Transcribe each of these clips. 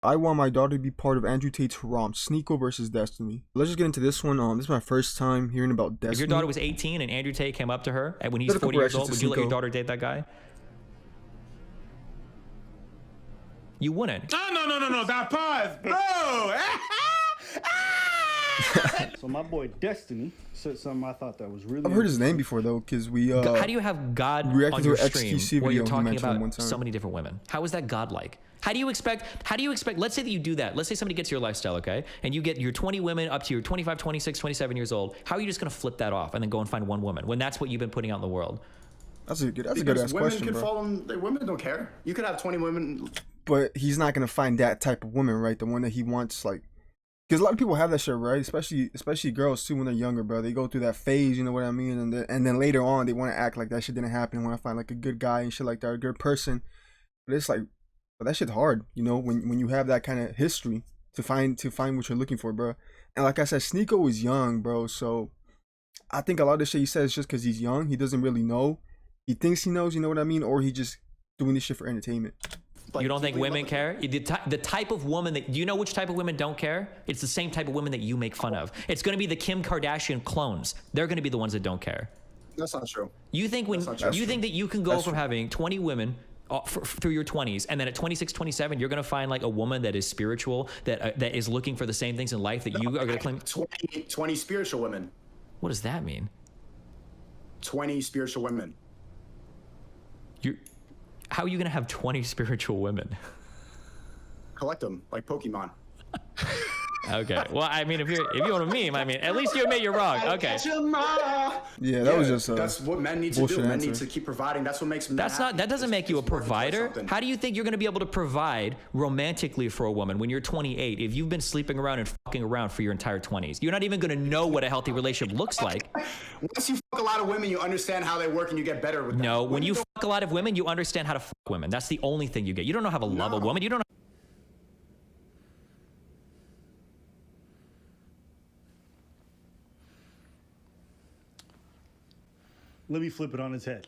I want my daughter to be part of Andrew Tate's Harem. Sneako versus Destiny. Let's just get into this one. This is my first time hearing about Destiny. If your daughter was 18 and Andrew Tate came up to her and when he's 40 years old, would you let your daughter date that guy? You wouldn't. No. That pause, bro. So my boy Destiny said something I thought that was really. I've heard his name before though, because we. How do you have God on your stream where you're talking about so many different women? How is that godlike? How do you expect, let's say that you do that. Let's say somebody gets your lifestyle, okay? And you get your 20 women up to your 25, 26, 27 years old. How are you just going to flip that off and then go and find one woman when that's what you've been putting out in the world? That's a good ass question, bro. Follow them, women don't care. You could have 20 women. But he's not going to find that type of woman, right? The one that he wants, like. Because a lot of people have that shit, right? Especially girls too when they're younger, bro. They go through that phase, you know what I mean? And then later on, they want to act like that shit didn't happen. They want to find like a good guy and shit like that, a good person. But it's like, but that shit's hard, you know, when you have that kind of history to find what you're looking for, bro. And like I said, Sneako is young, bro. So I think a lot of the shit he says is just because he's young. He doesn't really know. He thinks he knows, you know what I mean? Or he just doing this shit for entertainment. You don't think women care? The type of woman that, do you know which type of women don't care? It's the same type of women that you make fun of. It's going to be the Kim Kardashian clones. They're going to be the ones that don't care. That's not true. You think think that you can go from having 20 women through your 20s, and then at 26, 27, you're going to find like a woman that is spiritual, that is looking for the same things in life that you are going to claim? 20 spiritual women. What does that mean? 20 spiritual women. How are you going to have 20 spiritual women? Collect them like Pokemon. Okay. Well, I mean, if you want to meme, I mean, at least you admit you're wrong. Okay. Yeah, that was just that's what men need to do. Men need to keep providing. That's what makes men happy. That doesn't make you a provider. How do you think you're going to be able to provide romantically for a woman when you're 28 if you've been sleeping around and fucking around for your entire 20s? You're not even going to know what a healthy relationship looks like. Once you fuck a lot of women, you understand how they work and you get better with them. No, when you fuck a lot of women, you understand how to fuck women. That's the only thing you get. You don't know how to love a woman. You don't know. Let me flip it on its head.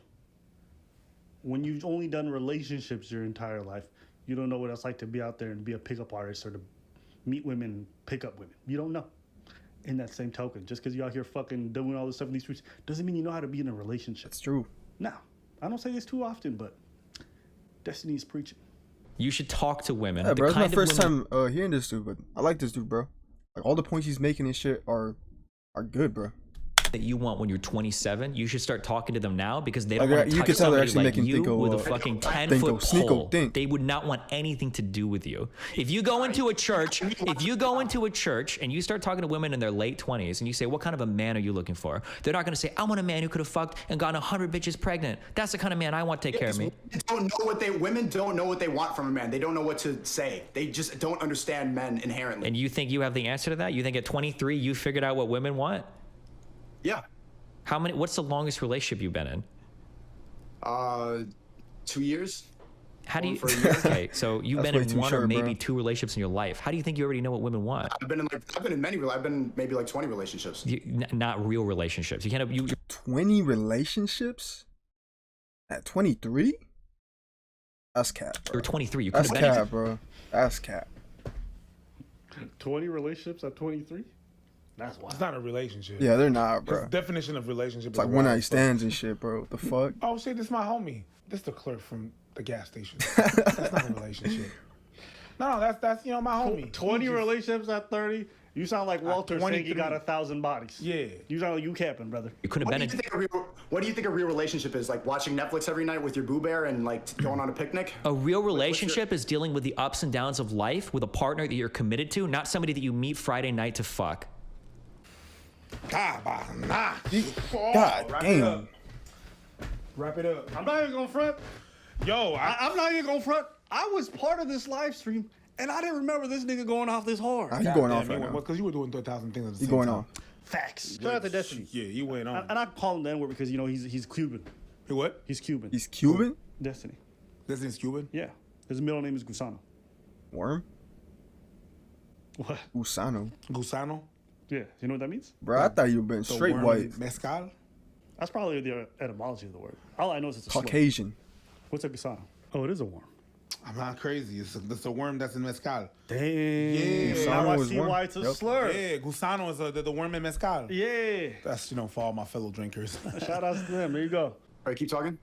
When you've only done relationships your entire life, you don't know what it's like to be out there and be a pickup artist or to meet women and pick up women. You don't know. In that same token, just because you're out here fucking doing all this stuff in these streets doesn't mean you know how to be in a relationship. It's true. Now, I don't say this too often, but Destiny's preaching. You should talk to women. Yeah, bro, it's my first time hearing this dude, but I like this dude, bro. Like all the points he's making and shit are good, bro. That you want when you're 27, you should start talking to them now because they don't want to touch somebody like you with a fucking 10-foot pole. They would not want anything to do with you. If you go into a church, and you start talking to women in their late 20s and you say, what kind of a man are you looking for? They're not going to say, I want a man who could have fucked and gotten 100 bitches pregnant. That's the kind of man I want to take care of me. Women don't know what they want from a man. They don't know what to say. They just don't understand men inherently. And you think you have the answer to that? You think at 23 you figured out what women want? Yeah. What's the longest relationship you've been in? 2 years. How do you? Okay, so you've been in one or maybe two relationships in your life. How do you think you already know what women want? I've been in maybe like 20 relationships. Not real relationships. You can't have 20 relationships at 23. That's cap. Bro. You're 23. You That's could have been cap, bro. That's cap. 20 relationships at 23. That's wild. It's not a relationship. Yeah, they're not, bro. The definition of relationship it's like one night stands and shit, bro. What the fuck? Oh shit, this is my homie. This is the clerk from the gas station. That's not a relationship. No, that's my homie. 20 relationships at 30. You sound like Walter saying he got 1,000 bodies. Yeah. You sound like you capping, brother. You could have been. What do you think a real relationship is? Like watching Netflix every night with your boo bear and like going on a picnic? A real relationship is dealing with the ups and downs of life with a partner that you're committed to, not somebody that you meet Friday night to fuck. God Wrap damn. Wrap it up. I'm not even gonna front. Yo, I'm not even gonna front. I was part of this live stream, and I didn't remember this nigga going off this hard. He's going off right now. Because you were doing 1,000 things at the He's same going time. off. Facts. Shout out to Destiny. Yeah, you went on. And I call him the N-word because, he's Cuban. He what? He's Cuban. He's Cuban? Destiny. Destiny's Cuban? Yeah. His middle name is Gusano. Worm? What? Gusano. Gusano? Yeah. You know what that means? Bro, I thought you were straight white. Mezcal? That's probably the etymology of the word. All I know is it's a Caucasian. slur. What's a Gusano? Oh, it is a worm. I'm not crazy. It's a worm that's in mezcal. Damn. Gusano Now I is see worm. why it's a Yep. slur. Yeah, gusano is the worm in mezcal. Yeah. That's, for all my fellow drinkers. Shout out to them. There you go. All right, keep talking.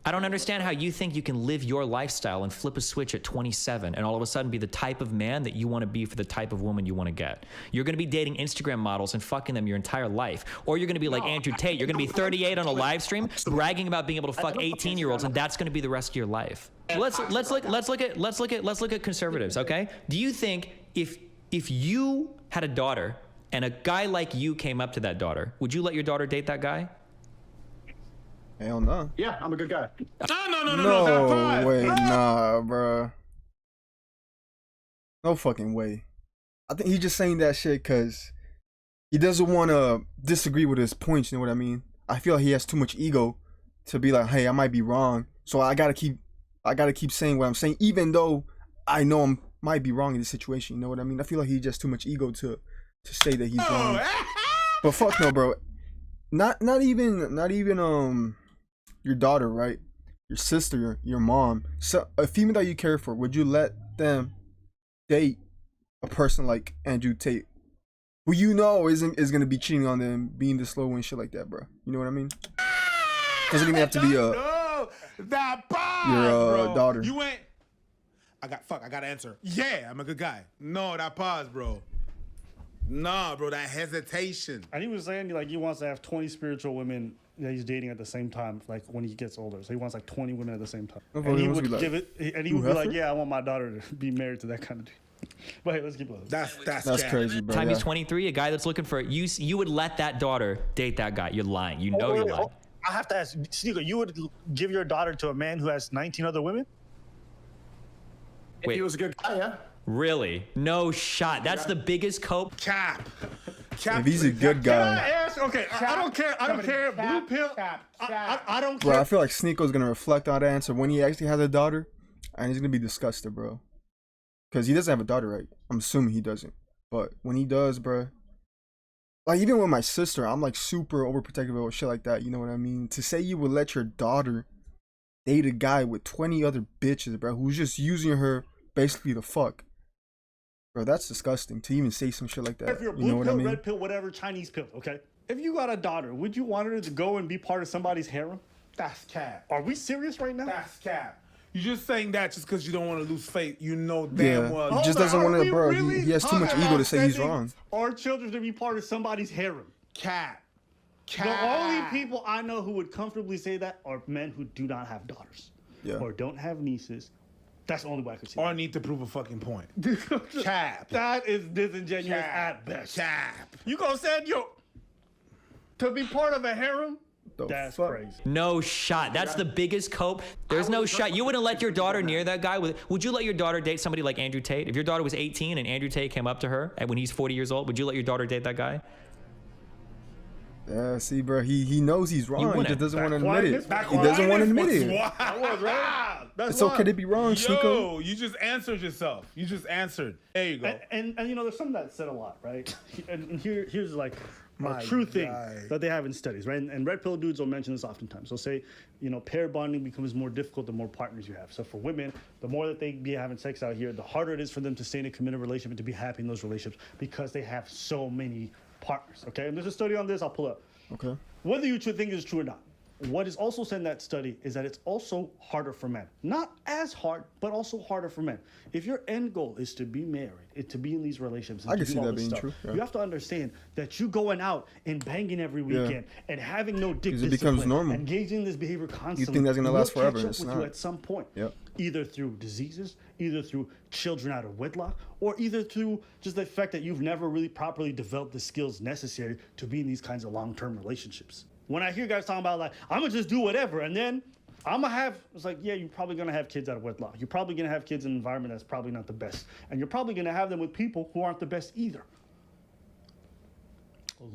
I don't understand how you think you can live your lifestyle and flip a switch at 27 and all of a sudden be the type of man that you want to be for the type of woman you want to get. You're going to be dating Instagram models and fucking them your entire life. Or you're going to be like Andrew Tate. You're going to be 38 on a live stream bragging about being able to fuck 18-year-olds, and that's going to be the rest of your life. Let's look at conservatives, okay? Do you think if you had a daughter and a guy like you came up to that daughter, would you let your daughter date that guy? Hell no. Yeah, I'm a good guy. No way, nah, bruh. No fucking way. I think he's just saying that shit because he doesn't want to disagree with his points, you know what I mean? I feel like he has too much ego to be like, hey, I might be wrong, so I gotta keep saying what I'm saying, even though I know I might be wrong in this situation, you know what I mean? I feel like he's just too much ego to say that he's wrong. But fuck no, bro. Not even your daughter, right? Your sister, your mom, so a female that you care for, would you let them date a person like Andrew Tate, who you know is gonna be cheating on them, being this slow and shit like that, bro? You know what I mean? Doesn't even have to be your daughter. You went. I gotta answer. Yeah, I'm a good guy. No, that pause, bro. Nah, bro, that hesitation. And he was saying like he wants to have 20 spiritual women that he's dating at the same time, like when he gets older. So he wants like 20 women at the same time. And he would give it, and he would be like, yeah, I want my daughter to be married to that kind of dude. But hey, let's keep going. That's crazy, bro. Time he's 23, a guy that's looking for you would let that daughter date that guy. You're lying. You know you're lying. I have to ask, Sneako, you would give your daughter to a man who has 19 other women? If he was a good guy, yeah. Really? No shot. That's the biggest cope. Cap. If he's a good guy. Okay, I don't care. Blue pill. I don't care. Bro, I feel like Sneako's gonna reflect on that answer when he actually has a daughter, and he's gonna be disgusted, bro. Because he doesn't have a daughter, right? I'm assuming he doesn't. But when he does, bro, like even with my sister, I'm like super overprotective about shit like that. You know what I mean? To say you would let your daughter date a guy with 20 other bitches, bro, who's just using her basically to fuck. Bro, that's disgusting to even say some shit like that. If you're blue pill, red pill, whatever, Chinese pill, okay? If you got a daughter, would you want her to go and be part of somebody's harem? That's cap. Are we serious right now? That's cap. You're just saying that just because you don't want to lose faith. You know damn well. He just doesn't want to, bro. He has too much ego to say he's wrong. Our children to be part of somebody's harem. Cap. The only people I know who would comfortably say that are men who do not have daughters. Yeah. Or don't have nieces. That's the only way I could see Or that. need to prove a fucking point. Cap. That is disingenuous at best. Cap. You gonna send your to be part of a harem? That's fuck? crazy. No shot. That's the biggest cope. There's no shot. You wouldn't let your daughter near that guy. Would you let your daughter date somebody like Andrew Tate? If your daughter was 18 and Andrew Tate came up to her and when he's 40 years old, would you let your daughter date that guy? Yeah, see, bro, he knows he's wrong. He just doesn't want to admit it. He doesn't want to admit it. That was right. It's okay to be wrong, Sneako. Yo, you just answered yourself. You just answered. There you go. And you know, there's something that's said a lot, right? And here's like My a true thing guy. that they have in studies, right? And red pill dudes will mention this oftentimes. They'll say, you know, pair bonding becomes more difficult the more partners you have. So for women, the more that they be having sex out here, the harder it is for them to stay in a committed relationship and to be happy in those relationships because they have so many partners. Okay, and there's a study on this. I'll pull up. Okay. Whether you think it's true or not, what is also said in that study is that it's also harder for men. Not as hard, but also harder for men. If your end goal is to be married, to be in these relationships, and I to can do see all that this being stuff, true. Yeah. you have to understand that you going out and banging every weekend and having no dick 'Cause it discipline, becomes normal. engaging in this behavior constantly. You think that's gonna will last forever, catch up it's with not. you at some point. Yep. Either through diseases, either through children out of wedlock, or either through just the fact that you've never really properly developed the skills necessary to be in these kinds of long-term relationships. When I hear guys talking about like, I'm gonna just do whatever, and then I'm gonna have, it's like, yeah, you're probably gonna have kids out of wedlock. You're probably gonna have kids in an environment that's probably not the best. And you're probably gonna have them with people who aren't the best either.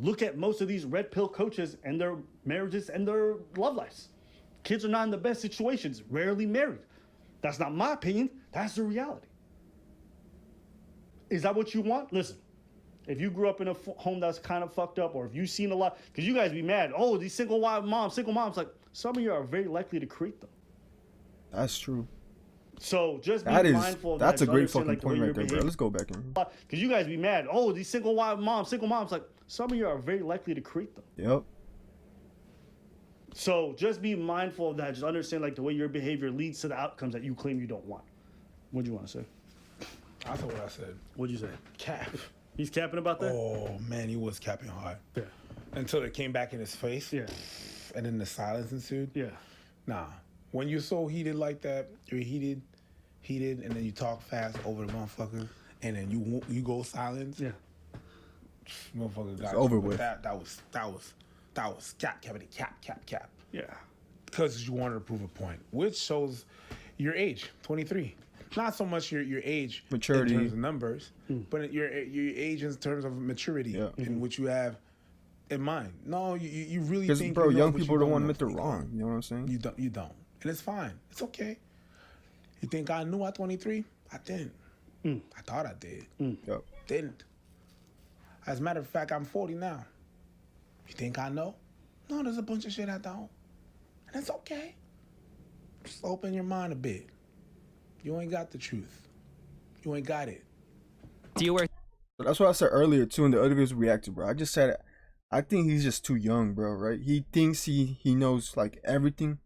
Look at most of these red pill coaches and their marriages and their love lives. Kids are not in the best situations, rarely married. That's not my opinion, that's the reality. Is that what you want? Listen. If you grew up in a home that's kind of fucked up, or if you've seen a lot, because you guys be mad, oh, these single moms, like some of you are very likely to create them. That's true. So just be mindful of that. That's a great fucking point right there, bro. Let's go back in. Because you guys be mad. Oh, these single moms. Like, some of you are very likely to create them. Yep. So just be mindful of that. Just understand, like, the way your behavior leads to the outcomes that you claim you don't want. What do you want to say? I thought what I said. What'd you say? Cap. He's capping about that? Oh, man, he was capping hard. Yeah. Until it came back in his face. Yeah. And then the silence ensued. Yeah. Nah. When you're so heated like that, you're heated, and then you talk fast over the motherfucker, and then you go silent. Yeah. Motherfucker got it's over with. That was cap. Yeah. Because you wanted to prove a point, which shows your age, 23. Not so much your age, maturity in terms of numbers, but your age in terms of maturity in which you have in mind. No, you really think. Because, bro, young people don't want to admit they're wrong. You know what I'm saying? You don't. And it's fine. It's okay. You think I knew at 23? I didn't. I thought I did. Yep. Didn't. As a matter of fact, I'm 40 now. You think I know? No, there's a bunch of shit I don't. And it's okay. Just open your mind a bit. You ain't got the truth. You ain't got it. Do you wear... That's what I said earlier, too, in the other videos we reacted, bro. I just said, I think he's just too young, bro, right? He thinks he knows, like, everything.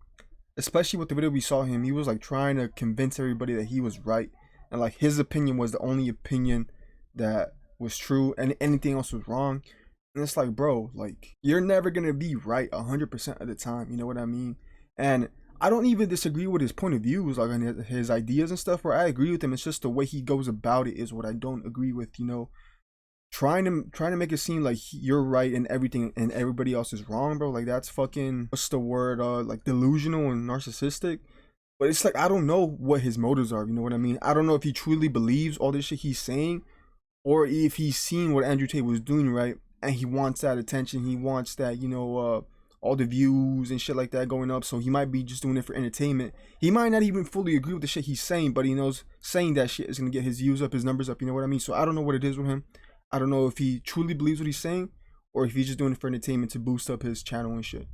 Especially with the video we saw him, he was like trying to convince everybody that he was right, and like his opinion was the only opinion that was true, and anything else was wrong. And it's like, bro, like, you're never gonna be right 100% of the time. You know what I mean? And I don't even disagree with his point of view, like on his ideas and stuff. Where I agree with him, it's just the way he goes about it is what I don't agree with. You know, trying to make it seem like you're right and everything and everybody else is wrong, bro. Like, that's fucking, what's the word, like delusional and narcissistic. But it's like, I don't know what his motives are, you know what I mean? I don't know if he truly believes all this shit he's saying, or if he's seen what Andrew Tate was doing, right, and he wants that attention, he wants that, you know, all the views and shit like that going up, so he might be just doing it for entertainment. He might not even fully agree with the shit he's saying, but he knows saying that shit is gonna get his views up, his numbers up, you know what I mean? So I don't know what it is with him. I don't know if he truly believes what he's saying, or if he's just doing it for entertainment to boost up his channel and shit.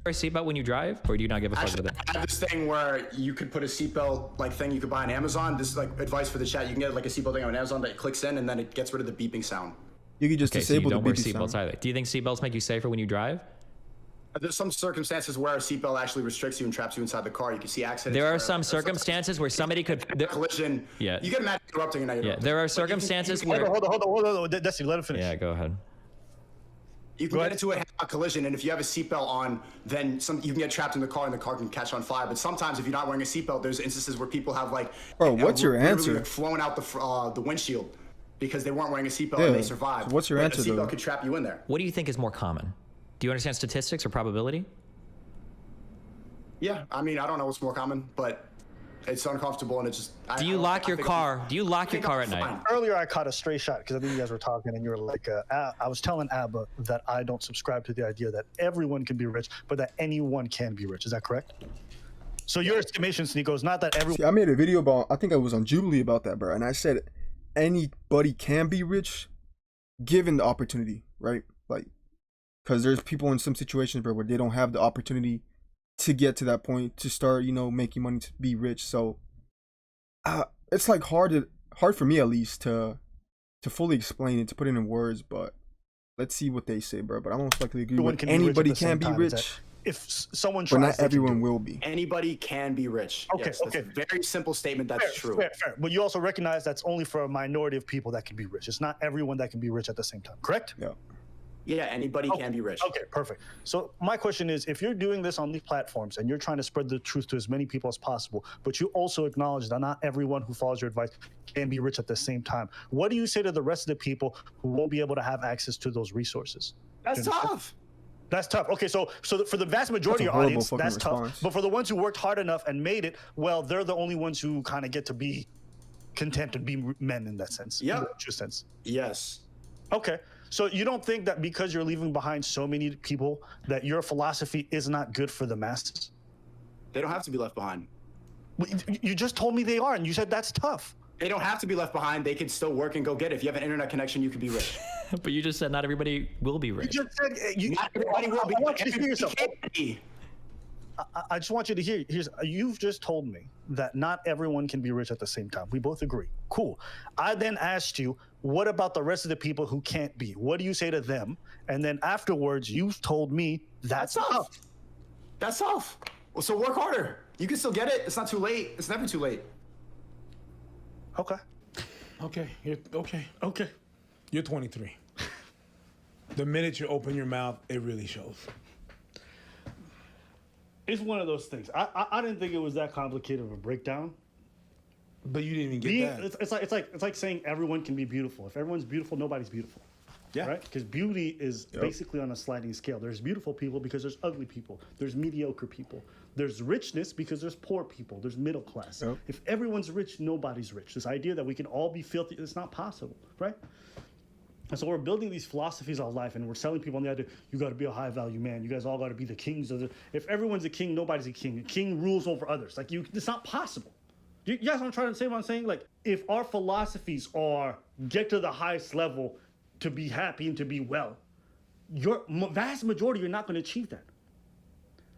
Wear a seatbelt when you drive, or do you not give a fuck with it? I have this thing where you could put a seatbelt like thing you could buy on Amazon. This is like advice for the chat. You can get like a seatbelt thing on Amazon that clicks in, and then it gets rid of the beeping sound. You could just disable so you don't the wear beeping seatbelts sound. either. Do you think seatbelts make you safer when you drive? There's some circumstances where a seatbelt actually restricts you and traps you inside the car. You can see accidents. There are some circumstances where somebody could collision. Yeah. You get mad interrupting and yeah. There are circumstances where. Hold on. Desi, let him finish. Yeah, go ahead. You can get into a collision, and if you have a seatbelt on, then you can get trapped in the car, and the car can catch on fire. But sometimes, if you're not wearing a seatbelt, there's instances where people have like, bro, what's your answer? Like flown out the windshield because they weren't wearing a seatbelt and they survived. So what's your answer? A seatbelt could trap you in there. What do you think is more common? Do you understand statistics or probability? Yeah, I mean, I don't know what's more common, but it's uncomfortable and it's just. Do you lock your car? Do you lock your car at night? Earlier, I caught a stray shot because I think you guys were talking and you were like, I was telling Abba that I don't subscribe to the idea that everyone can be rich, but that anyone can be rich. Is that correct? So your estimation, Sneako, is not that everyone. See, I made a video about, I think I was on Jubilee about that, bro, and I said anybody can be rich given the opportunity, right? Like, because there's people in some situations, bro, where they don't have the opportunity to get to that point to start, you know, making money to be rich. So it's like hard for me at least to fully explain it, to put it in words, but let's see what they say, bro. But I most likely agree with anybody can be rich. If someone tries, but not everyone will be. Anybody can be rich. Okay, yes, that's a very simple statement. That's true. Fair. But you also recognize that's only for a minority of people that can be rich. It's not everyone that can be rich at the same time, correct? Yeah. Yeah, anybody can be rich. Okay, perfect. So my question is, if you're doing this on these platforms and you're trying to spread the truth to as many people as possible, but you also acknowledge that not everyone who follows your advice can be rich at the same time, what do you say to the rest of the people who won't be able to have access to those resources? That's tough. That's tough. Okay, so for the vast majority of your audience, that's tough. But for the ones who worked hard enough and made it, well, they're the only ones who kind of get to be content and be men in that sense. Yeah. In that true sense. Yes. Okay. So you don't think that because you're leaving behind so many people that your philosophy is not good for the masses? They don't have to be left behind. You just told me they are, and you said that's tough. They don't have to be left behind. They can still work and go get it. If you have an internet connection, you can be rich. But you just said not everybody will be rich. You just said not everybody will be. I want you to hear yourself. I just want you to hear. You've just told me that not everyone can be rich at the same time. We both agree. Cool. I then asked you, what about the rest of the people who can't be? What do you say to them? And then afterwards, you've told me that's tough. That's tough. Well, so work harder. You can still get it. It's not too late. It's never too late. Okay. Okay. Okay. Okay. You're 23. The minute you open your mouth, it really shows. It's one of those things. I didn't think it was that complicated of a breakdown. But you didn't even get that. It's like saying everyone can be beautiful. If everyone's beautiful, nobody's beautiful. Yeah. Right? Because beauty is basically on a sliding scale. There's beautiful people because there's ugly people. There's mediocre people. There's richness because there's poor people. There's middle class. Yep. If everyone's rich, nobody's rich. This idea that we can all be filthy, it's not possible, right? And so we're building these philosophies of life, and we're selling people on the idea, you got to be a high-value man. You guys all got to be the kings of the... If everyone's a king, nobody's a king. A king rules over others. Like, it's not possible. You guys what I'm trying to say what I'm saying? Like, if our philosophies are get to the highest level to be happy and to be well, your vast majority, you're not going to achieve that.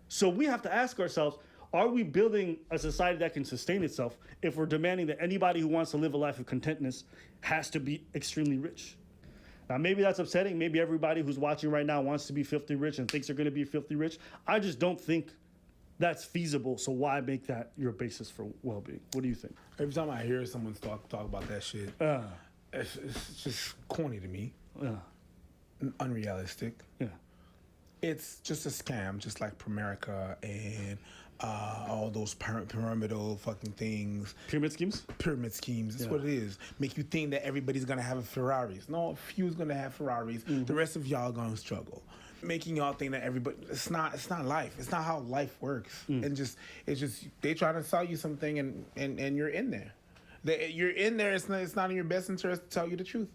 So we have to ask ourselves, are we building a society that can sustain itself if we're demanding that anybody who wants to live a life of contentness has to be extremely rich? Now, maybe that's upsetting. Maybe everybody who's watching right now wants to be filthy rich and thinks they're going to be filthy rich. I just don't think that's feasible. So why make that your basis for well-being? What do you think? Every time I hear someone talk about that shit, it's just corny to me. Unrealistic. Yeah. It's just a scam, just like Primerica and all those pyramidal fucking things. Pyramid schemes? Pyramid schemes. That's what it is. Make you think that everybody's going to have a Ferraris. No, a few's going to have Ferraris. Mm-hmm. The rest of y'all going to struggle. Making y'all think that everybody... It's not life. It's not how life works. And it's just... They try to sell you something and you're in there. You're in there. It's not in your best interest to tell you the truth.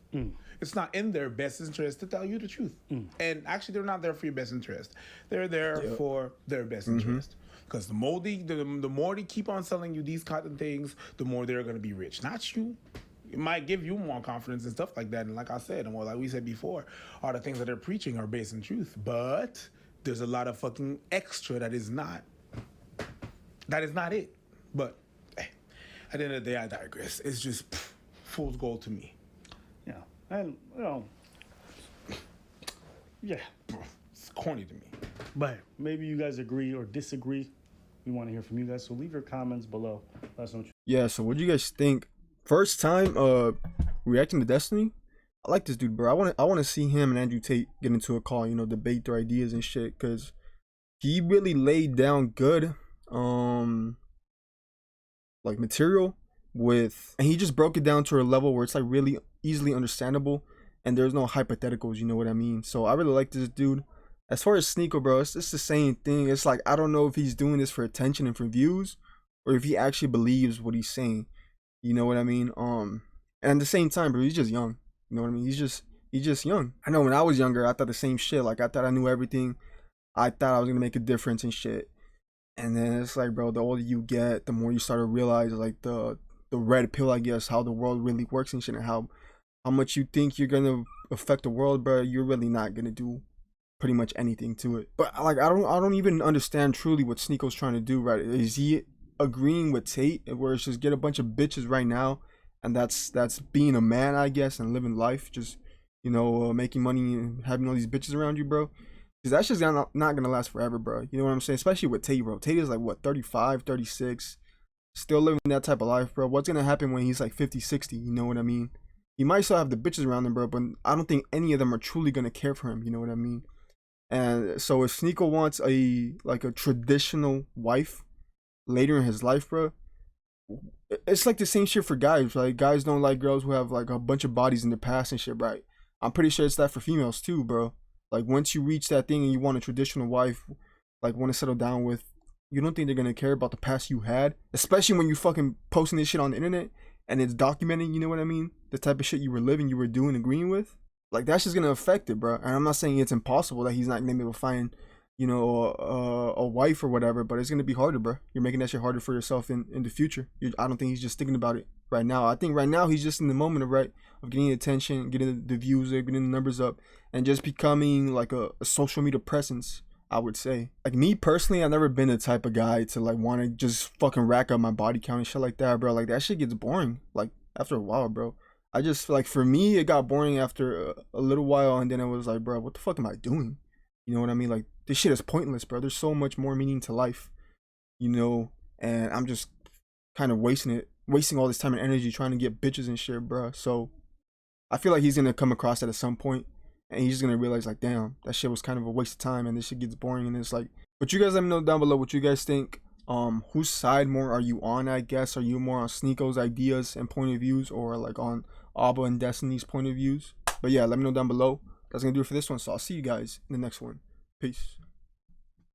It's not in their best interest to tell you the truth. And actually, they're not there for your best interest. They're there for their best interest. Because the more they keep on selling you these cotton things, the more they're going to be rich. Not you. It might give you more confidence and stuff like that. And like I said, and like we said before, all the things that they're preaching are based in truth. But there's a lot of fucking extra that is not it. But at the end of the day, I digress. It's just fool's gold to me. Yeah. And, it's corny to me. But maybe you guys agree or disagree. We want to hear from you guys. So leave your comments below. Let us know what Yeah, so what do you guys think? First time reacting to Destiny? I like this dude, bro. I want to see him and Andrew Tate get into a call, debate their ideas and shit, because he really laid down good like material and he just broke it down to a level where it's like really easily understandable and there's no hypotheticals, you know what I mean? So I really like this dude. As far as Sneako, bro, it's the same thing. It's like, I don't know if he's doing this for attention and for views or if he actually believes what he's saying. You know what I mean? And at the same time, bro, he's just young. You know what I mean? He's just young. I know when I was younger, I thought the same shit. Like, I thought I knew everything. I thought I was gonna make a difference and shit. And then it's like, bro, the older you get, the more you start to realize, like, the red pill, I guess, how the world really works and shit, and how much you think you're gonna affect the world, bro. You're really not gonna do pretty much anything to it. But like, I don't even understand truly what Sneako's trying to do, right? Is he agreeing with Tate, where it's just get a bunch of bitches right now, and that's being a man, I guess, and living life, just making money and having all these bitches around you, bro? Because that's just not gonna last forever, bro. You know what I'm saying? Especially with Tate, bro. Tate is like, what, 35, 36, still living that type of life, bro. What's gonna happen when he's like 50, 60? You know what I mean? He might still have the bitches around him, bro, but I don't think any of them are truly gonna care for him. You know what I mean? And so if Sneako wants a traditional wife later in his life, bro, it's like the same shit for guys. Like, guys don't like girls who have like a bunch of bodies in their past and shit, right? I'm pretty sure it's that for females too, bro. Like, once you reach that thing and you want a traditional wife, like, want to settle down with, you don't think they're gonna care about the past you had, especially when you fucking posting this shit on the internet and it's documenting, you know what I mean, the type of shit you were living, you were doing, agreeing with. Like, that's just gonna affect it, bro. And I'm not saying it's impossible that he's not gonna be able to find, a wife or whatever, but it's gonna be harder, bro. You're making that shit harder for yourself in the future. I don't think he's just thinking about it right now. I think right now he's just in the moment of getting attention, getting the views up, getting the numbers up, and just becoming like a social media presence I would say. Like me personally, I've never been the type of guy to like want to just fucking rack up my body count and shit like that, bro. Like that shit gets boring. Like after a while, bro. I just like for me, it got boring after a little while, and then I was like, bro, what the fuck am I doing? You know what I mean? Like this shit is pointless, bro. There's so much more meaning to life, you know, and I'm just kind of wasting all this time and energy trying to get bitches and shit, bro. So I feel like he's gonna come across that at some point, and he's just gonna realize like, damn, that shit was kind of a waste of time, and this shit gets boring, and it's like, but you guys let me know down below what you guys think. Whose side more are you on? I guess are you more on Sneako's ideas and point of views, or like on Abba and Destiny's point of views? But yeah, let me know down below. That's gonna do it for this one. So I'll see you guys in the next one. Peace.